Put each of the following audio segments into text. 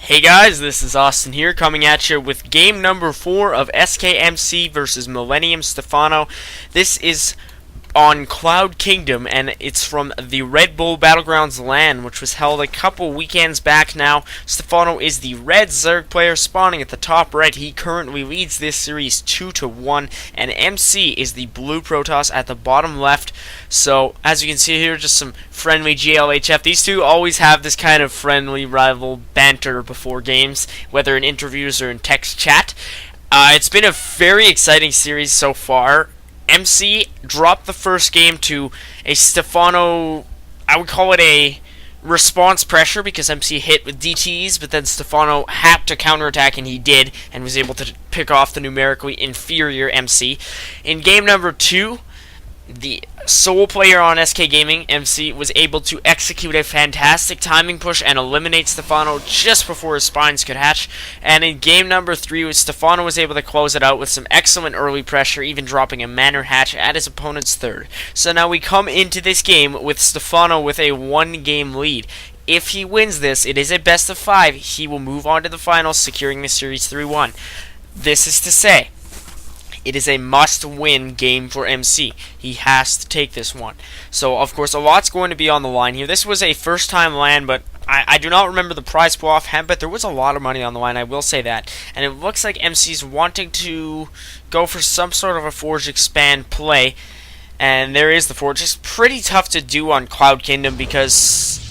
Hey guys, this is Austin here, coming at you with game number 4 of SKMC versus Millennium Stephano. This is on Cloud Kingdom, and it's from the Red Bull Battlegrounds LAN, which was held a couple weekends back now. Stephano is the red Zerg player spawning at the top right. He currently leads this series 2-1, and MC is the blue Protoss at the bottom left. So, as you can see here, just some friendly GLHF. These two always have this kind of friendly rival banter before games, whether in interviews or in text chat. It's been a very exciting series so far. MC dropped the first game to a Stephano, I would call it a response pressure, because MC hit with DTs, but then Stephano had to counterattack, and he did, and was able to pick off the numerically inferior MC. In game number 2, the sole player on SK Gaming, MC, was able to execute a fantastic timing push and eliminate Stephano just before his spines could hatch. And in game number 3, Stephano was able to close it out with some excellent early pressure, even dropping a manor hatch at his opponent's third. So now we come into this game with Stephano with a 1-game lead. If he wins this, it is a best of 5. He will move on to the finals, securing the series 3-1. This is to say, it is a must-win game for MC. He has to take this one. So, of course, a lot's going to be on the line here. This was a first-time LAN, but I do not remember the prize pool offhand, but there was a lot of money on the line, I will say that. And it looks like MC's wanting to go for some sort of a Forge Expand play. And there is the Forge. It's pretty tough to do on Cloud Kingdom because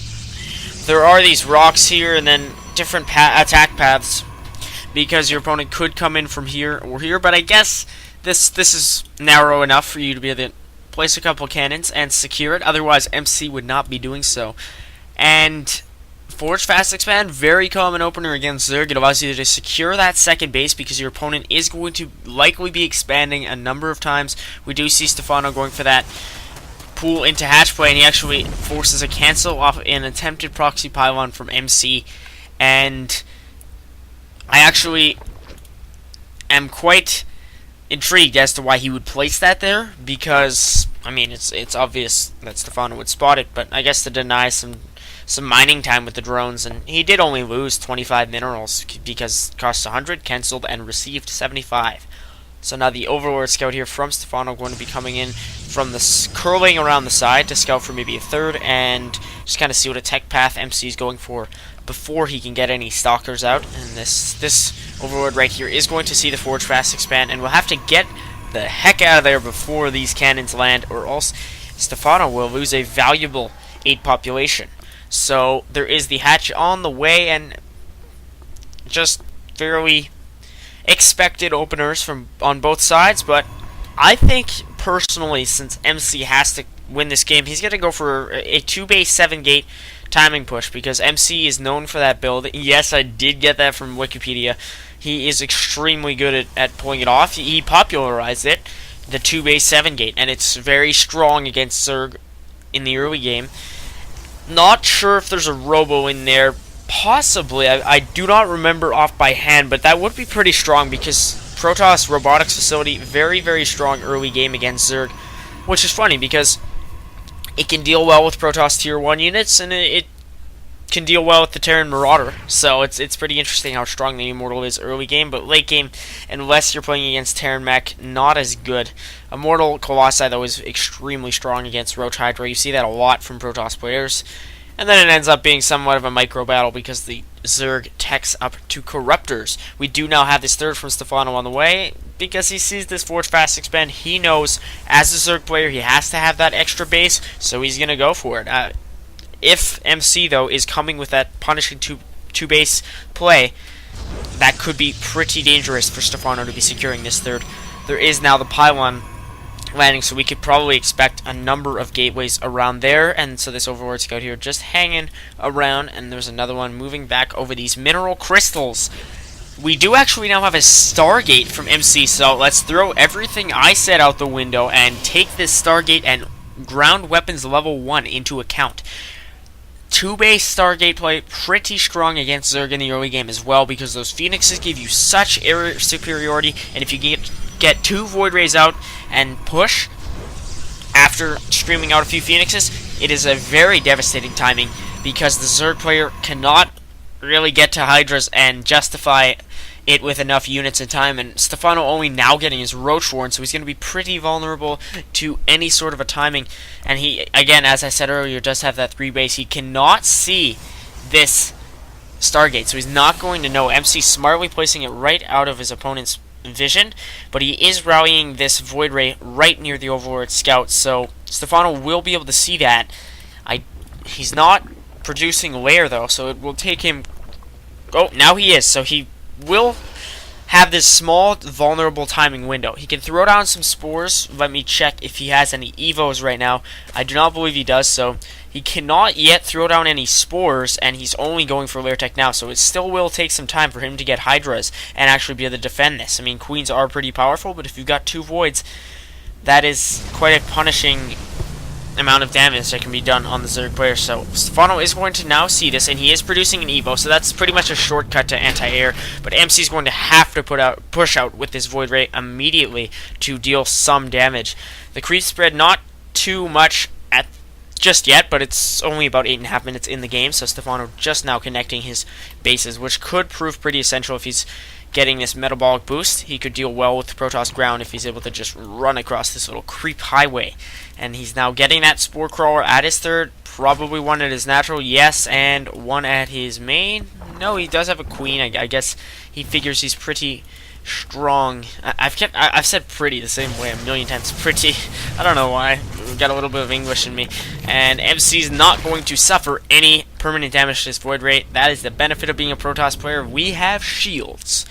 there are these rocks here and then different attack paths, because your opponent could come in from here or here, but I guess this is narrow enough for you to be able to place a couple cannons and secure it. Otherwise, MC would not be doing so. And Forge Fast Expand, very common opener against Zerg. It allows you to secure that second base because your opponent is going to likely be expanding a number of times. We do see Stephano going for that pool into hatch play, and he actually forces a cancel off an attempted proxy pylon from MC. And I actually am quite intrigued as to why he would place that there, because, I mean, it's obvious that Stephano would spot it, but I guess to deny some mining time with the drones, and he did only lose 25 minerals because it cost 100, cancelled, and received 75. So now the Overlord Scout here from Stephano going to be coming in from the curling around the side to scout for maybe a third, and just kind of see what attack path MC is going for before he can get any stalkers out. And this Overlord right here is going to see the Forge Fast Expand, and we'll have to get the heck out of there before these cannons land, or else Stephano will lose a valuable 8 population. So there is the hatch on the way, and just fairly expected openers from on both sides, but I think personally, since MC has to win this game, he's going to go for a 2-base 7-gate timing push, because MC is known for that build. Yes, I did get that from Wikipedia. He is extremely good at pulling it off. He popularized it, the 2-base 7-gate, and it's very strong against Zerg in the early game. Not sure if there's a robo in there. Possibly. I do not remember off by hand, but that would be pretty strong, because Protoss Robotics Facility, very, very strong early game against Zerg, which is funny because it can deal well with Protoss Tier 1 units, and it can deal well with the Terran Marauder. So it's pretty interesting how strong the Immortal is early game, but late game, unless you're playing against Terran Mech, not as good. Immortal Colossi, though, is extremely strong against Roach Hydra. You see that a lot from Protoss players. And then it ends up being somewhat of a micro battle because the Zerg techs up to Corruptors. We do now have this third from Stephano on the way, because he sees this Forge Fast Expand. He knows, as a Zerg player, he has to have that extra base, so he's going to go for it. If MC, though, is coming with that punishing two-base play, that could be pretty dangerous for Stephano to be securing this third. There is now the pylon landing, so we could probably expect a number of gateways around there, and so this Overlord Scout here just hanging around, and there's another one moving back over these mineral crystals. We do actually now have a Stargate from MC, so let's throw everything I said out the window and take this Stargate and ground weapons level 1 into account. 2-base Stargate play, pretty strong against Zerg in the early game as well, because those Phoenixes give you such area superiority, and if you get 2 Void Rays out and push after streaming out a few Phoenixes, it is a very devastating timing, because the Zerg player cannot really get to Hydras and justify it with enough units in time, and Stephano only now getting his Roach Warren, so he's going to be pretty vulnerable to any sort of a timing. And he, again, as I said earlier, does have that 3 base. He cannot see this Stargate, so he's not going to know. MC smartly placing it right out of his opponent's vision, but he is rallying this Void Ray right near the Overlord Scout, so Stephano will be able to see that. He's not producing lair though, so it will take him... Oh, now he is, so he will have this small vulnerable timing window. He can throw down some spores. Let me check if he has any evos right now. I do not believe he does, so he cannot yet throw down any spores, and he's only going for lair tech now, so it still will take some time for him to get Hydras and actually be able to defend this. I mean, queens are pretty powerful, but if you've got 2 voids, that is quite a punishing amount of damage that can be done on the Zerg player. So Stephano is going to now see this, and he is producing an Evo, so that's pretty much a shortcut to anti-air, but MC is going to have to push out with this Void Ray immediately to deal some damage. The creep spread not too much at just yet, but it's only about 8.5 minutes in the game, so Stephano just now connecting his bases, which could prove pretty essential if he's getting this metabolic boost. He could deal well with the Protoss ground if he's able to just run across this little creep highway. And he's now getting that Spore Crawler at his third, probably one at his natural, yes, and one at his main. No, he does have a queen. I guess he figures he's pretty strong. I've said pretty the same way a million times. Pretty. I don't know why. Got a little bit of English in me. And MC's not going to suffer any permanent damage to his Void Ray. That is the benefit of being a Protoss player. We have shields.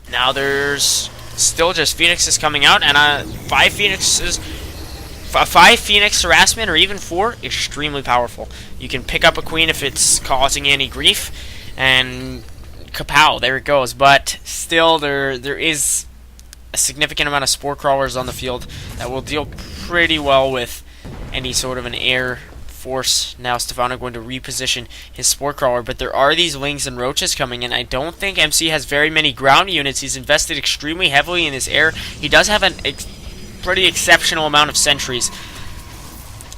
Now there's still just Phoenixes coming out, and 5 Phoenixes. 5 Phoenix harassment, or even 4, extremely powerful. You can pick up a queen if it's causing any grief, and kapow, there it goes. But still, there is a significant amount of Spore Crawlers on the field that will deal pretty well with any sort of an air force. Now Stephano going to reposition his Spore Crawler, but there are these Lings and Roaches coming in. I don't think MC has very many ground units. He's invested extremely heavily in his air. He does have a pretty exceptional amount of sentries,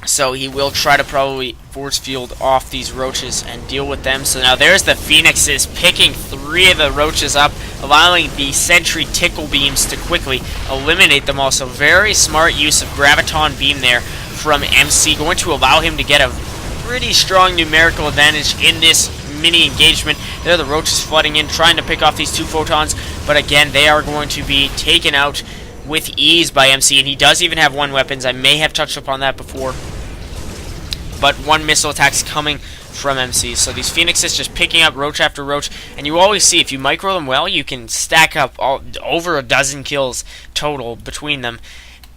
so he will try to probably force field off these Roaches and deal with them. So now there's the Phoenixes picking 3 of the Roaches up, allowing the sentry tickle beams to quickly eliminate them. Also, very smart use of Graviton Beam there from MC, going to allow him to get a pretty strong numerical advantage in this mini engagement. There are the Roaches flooding in, trying to pick off these 2 photons, but again, they are going to be taken out with ease by MC, and he does even have 1 weapons. I may have touched upon that before, but 1 missile attack's coming from MC. So these Phoenixes just picking up Roach after Roach, and you always see if you micro them well, you can stack up over a dozen kills total between them,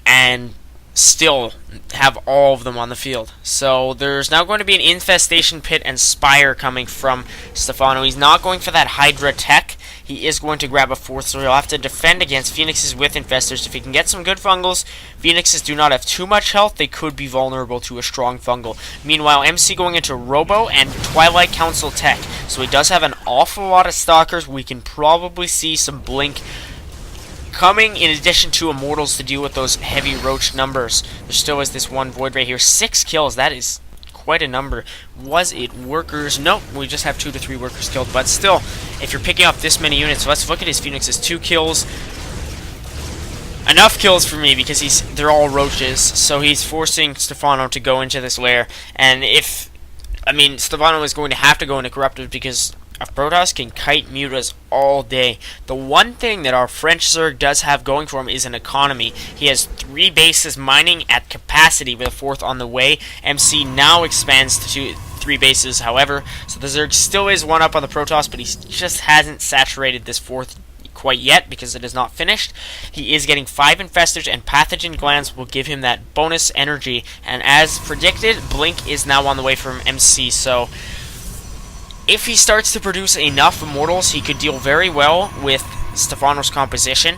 and still have all of them on the field. So there's now going to be an Infestation Pit and Spire coming from Stephano. He's not going for that Hydra tech. He is going to grab a 4th, so he'll have to defend against Phoenixes with Infestors. If he can get some good fungals, Phoenixes do not have too much health. They could be vulnerable to a strong fungal. Meanwhile, MC going into Robo and Twilight Council tech. So he does have an awful lot of Stalkers. We can probably see some Blink coming in addition to Immortals to deal with those heavy Roach numbers. There still is this 1 Void right here. 6 kills, that is quite a number. Was it workers? Nope, we just have 2 to 3 workers killed, but still, if you're picking up this many units, let's look at his Phoenixes. 2 kills. Enough kills for me because they're all Roaches, so he's forcing Stephano to go into this lair, and Stephano is going to have to go into Corruptive because Protoss can kite mutas all day. The one thing that our French Zerg does have going for him is an economy. He has 3 bases mining at capacity with a 4th on the way. MC now expands to 3 bases, however, so the Zerg still is 1 up on the Protoss, but he just hasn't saturated this 4th quite yet because it is not finished. He is getting 5 Infestors, and Pathogen Glands will give him that bonus energy, and as predicted, Blink is now on the way from MC, so if he starts to produce enough Immortals, he could deal very well with Stephano's composition.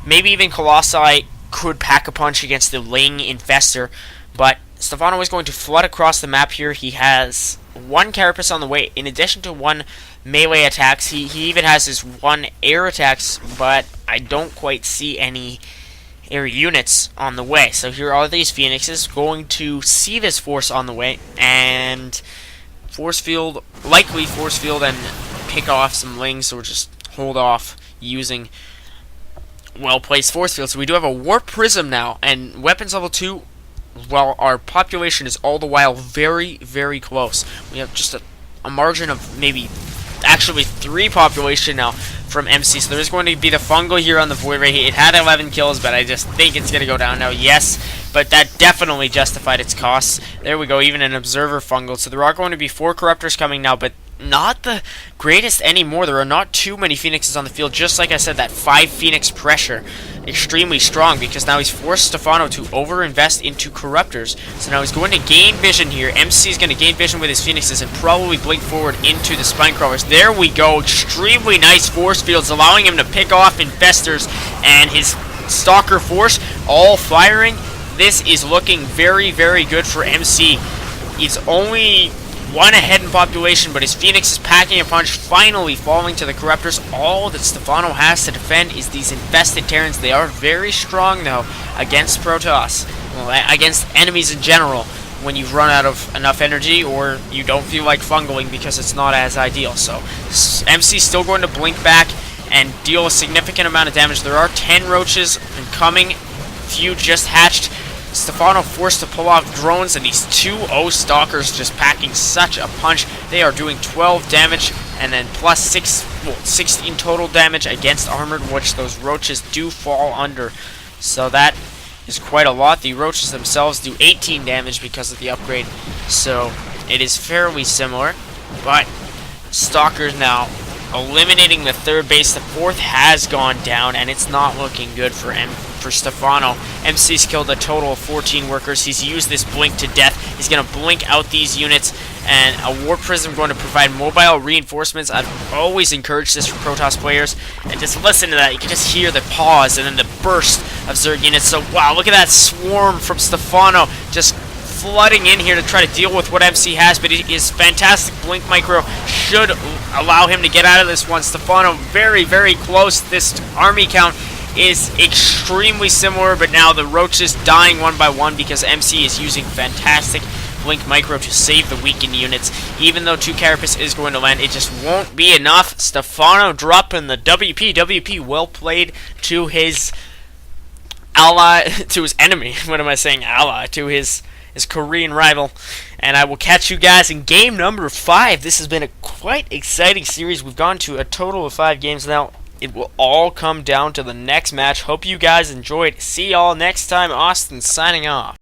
Maybe even Colossi could pack a punch against the Ling Infestor, but Stephano is going to flood across the map here. He has 1 Carapace on the way, in addition to 1 melee attacks. He even has his 1 air attacks, but I don't quite see any air units on the way. So here are these Phoenixes going to see this force on the way, and force field, likely force field, and pick off some lings, or just hold off using well-placed force field. So we do have a warp prism now, and weapons level 2, while our population is all the while very, very close. We have just a margin of maybe actually 3 population now from MC. So there's going to be the fungal here on the Void Ray. It had 11 kills, but I just think it's going to go down now. Yes, but that definitely justified its costs. There we go, even an observer fungal. So there are going to be 4 corruptors coming now, but not the greatest anymore. There are not too many phoenixes on the field. Just like I said, that 5 phoenix pressure, extremely strong, because now he's forced Stephano to overinvest into corruptors. So now he's going to gain vision here. MC is going to gain vision with his phoenixes and probably blink forward into the spine crawlers. There we go, extremely nice force fields, allowing him to pick off infestors and his stalker force all firing. This is looking very, very good for MC. He's only 1 ahead in population, but his Phoenix is packing a punch, finally falling to the Corruptors. All that Stephano has to defend is these infested Terrans. They are very strong, though, against Protoss. Well, against enemies in general, when you've run out of enough energy, or you don't feel like fungaling because it's not as ideal. So, MC's still going to blink back and deal a significant amount of damage. There are 10 roaches incoming, few just hatched. Stephano forced to pull off drones, and these 2-0 stalkers just packing such a punch. They are doing 12 damage, and then plus 16 total damage against armored, which those roaches do fall under. So that is quite a lot. The roaches themselves do 18 damage because of the upgrade, so it is fairly similar. But stalkers now eliminating the 3rd base. The 4th has gone down, and it's not looking good for Stephano. MC's killed a total of 14 workers. He's used this blink to death. He's going to blink out these units, and a Warp Prism going to provide mobile reinforcements. I've always encouraged this for Protoss players, and just listen to that. You can just hear the pause and then the burst of Zerg units. So wow, look at that swarm from Stephano just flooding in here to try to deal with what MC has, but his fantastic blink micro should allow him to get out of this one. Stephano very, very close. This army count is extremely similar, but now the roaches dying 1 by 1 because MC is using fantastic blink micro to save the weakened units. Even though 2 Carapace is going to land, it just won't be enough. Stephano dropping the WP. Well played to his ally, to his enemy. What am I saying? Ally, to his Korean rival. And I will catch you guys in game number 5. This has been a quite exciting series. We've gone to a total of 5 games now. It will all come down to the next match. Hope you guys enjoyed. See y'all next time. Austin signing off.